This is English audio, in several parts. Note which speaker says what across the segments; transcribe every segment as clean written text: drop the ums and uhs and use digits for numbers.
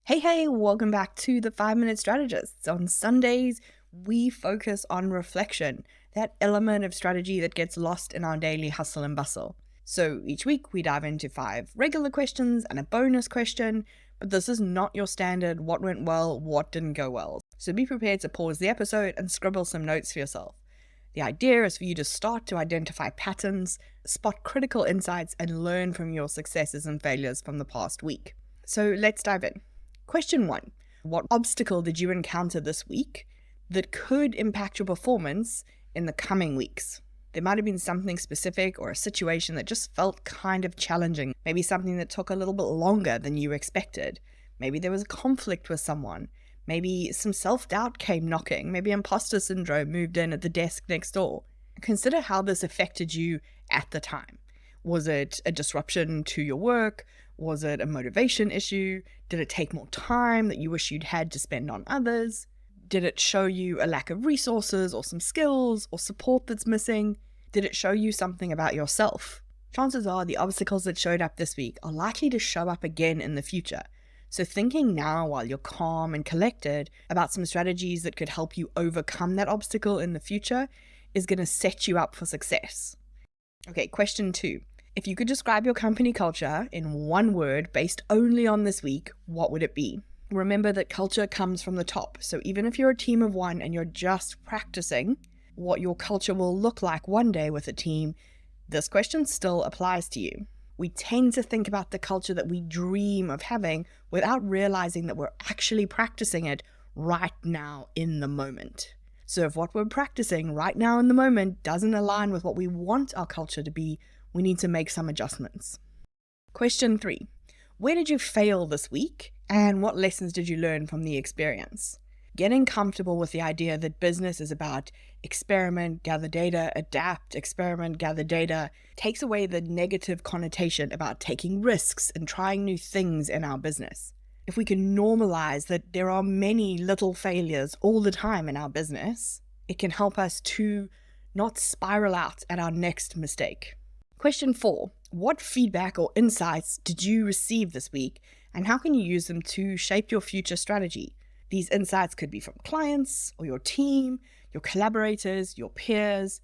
Speaker 1: Hey, welcome back to the 5-Minute Strategists. On Sundays, we focus on reflection, that element of strategy that gets lost in our daily hustle and bustle. So each week we dive into 5 regular questions and a bonus question, but this is not your standard what went well, what didn't go well. So be prepared to pause the episode and scribble some notes for yourself. The idea is for you to start to identify patterns, spot critical insights, and learn from your successes and failures from the past week. So let's dive in. Question 1. What obstacle did you encounter this week that could impact your performance in the coming weeks? There might have been something specific or a situation that just felt kind of challenging. Maybe something that took a little bit longer than you expected. Maybe there was a conflict with someone. Maybe some self-doubt came knocking. Maybe imposter syndrome moved in at the desk next door. Consider how this affected you at the time. Was it a disruption to your work? Was it a motivation issue? Did it take more time that you wish you'd had to spend on others? Did it show you a lack of resources or some skills or support that's missing? Did it show you something about yourself? Chances are the obstacles that showed up this week are likely to show up again in the future. So thinking now while you're calm and collected about some strategies that could help you overcome that obstacle in the future is going to set you up for success. Okay, question 2. If you could describe your company culture in one word based only on this week, what would it be? Remember that culture comes from the top. So even if you're a team of one and you're just practicing what your culture will look like one day with a team, this question still applies to you. We tend to think about the culture that we dream of having without realizing that we're actually practicing it right now in the moment. So if what we're practicing right now in the moment doesn't align with what we want our culture to be, we need to make some adjustments. Question 3. Where did you fail this week and what lessons did you learn from the experience? Getting comfortable with the idea that business is about experiment, gather data, adapt, experiment, gather data, takes away the negative connotation about taking risks and trying new things in our business. If we can normalize that there are many little failures all the time in our business, it can help us to not spiral out at our next mistake. Question 4. What feedback or insights did you receive this week, and how can you use them to shape your future strategy? These insights could be from clients or your team, your collaborators, your peers,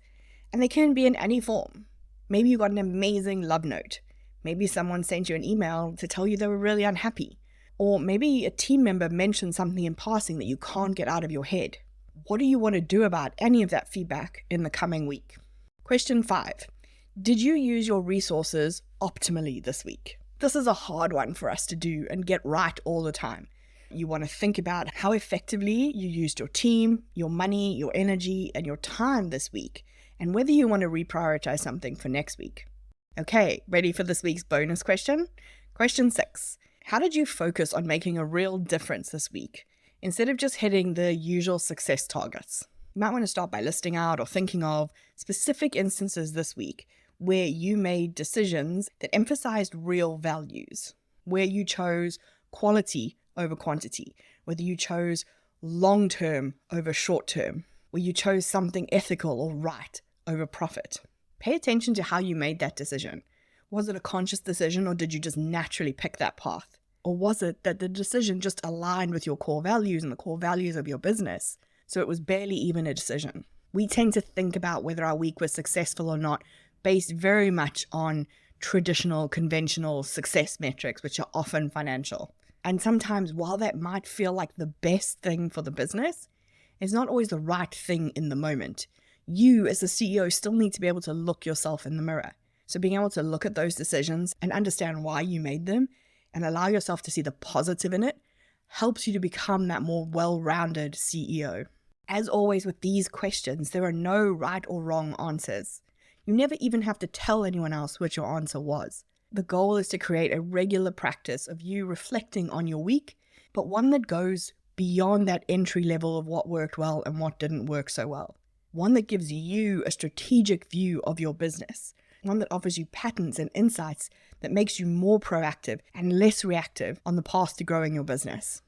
Speaker 1: and they can be in any form. Maybe you got an amazing love note. Maybe someone sent you an email to tell you they were really unhappy. Or maybe a team member mentioned something in passing that you can't get out of your head. What do you want to do about any of that feedback in the coming week? Question 5. Did you use your resources optimally this week? This is a hard one for us to do and get right all the time. You want to think about how effectively you used your team, your money, your energy, and your time this week, and whether you want to reprioritize something for next week. Okay, ready for this week's bonus question? Question 6. How did you focus on making a real difference this week, instead of just hitting the usual success targets? You might want to start by listing out or thinking of specific instances this week where you made decisions that emphasized real values, where you chose quality over quantity, whether you chose long-term over short-term, where you chose something ethical or right over profit. Pay attention to how you made that decision. Was it a conscious decision, or did you just naturally pick that path? Or was it that the decision just aligned with your core values and the core values of your business, so it was barely even a decision? We tend to think about whether our week was successful or not based very much on traditional, conventional success metrics, which are often financial. And sometimes, while that might feel like the best thing for the business, it's not always the right thing in the moment. You, as the CEO, still need to be able to look yourself in the mirror. So being able to look at those decisions and understand why you made them and allow yourself to see the positive in it helps you to become that more well-rounded CEO. As always with these questions, there are no right or wrong answers. You never even have to tell anyone else what your answer was. The goal is to create a regular practice of you reflecting on your week, but one that goes beyond that entry level of what worked well and what didn't work so well. One that gives you a strategic view of your business. One that offers you patterns and insights that makes you more proactive and less reactive on the path to growing your business.